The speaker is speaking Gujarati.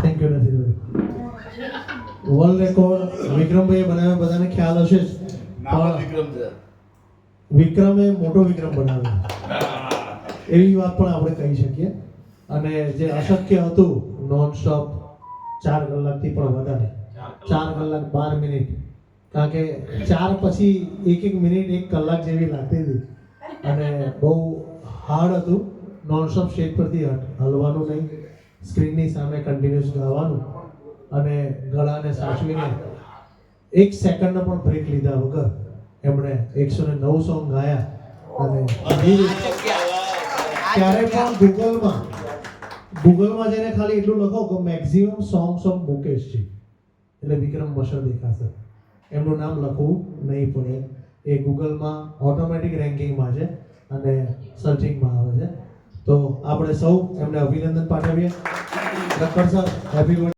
થેન્ક યુ નસીરભાઈ. વર્લ્ડ રેકોર્ડ વિક્રમભાઈએ બનાવ્યો, બધાને ખ્યાલ હશે જ. વિક્રમે મોટો વિક્રમ બનાવ્યો એવી વાત પણ આપણે કહી શકીએ. અને જે અશક્ય હતું નોન સ્ટોપ 4 કલાકથી પણ વધારે, 4 કલાક 12 મિનિટ, કારણ કે 4 પછી એક મિનિટ 1 કલાક જેવી લાગતી હતી અને બહુ હાર્ડ હતું. નોન સ્ટોપ સ્ટેજ પરથી હલવાનું નહીં, સ્ક્રીનની સામે કન્ટિન્યુઅસ ગાવાનું અને ગળાને સાચવીને 1 સેકન્ડનો પણ બ્રેક લીધા વગર એમણે 109 સોંગ ગાયા. અને ત્યારે પણ ગૂગલમાં જઈને ખાલી એટલું લખો કે મેક્સિમમ સોંગ્સ ઓફ મુકેશ છે એટલે વિક્રમ મશર દેખાશે. એમનું નામ લખવું નહીં પડે, એ ગૂગલમાં ઓટોમેટિક રેન્કિંગમાં છે અને સર્ચિંગમાં આવે છે. તો આપણે સૌ એમને અભિનંદન પાઠવીએ. લખર સર, હેપી બર્થડે.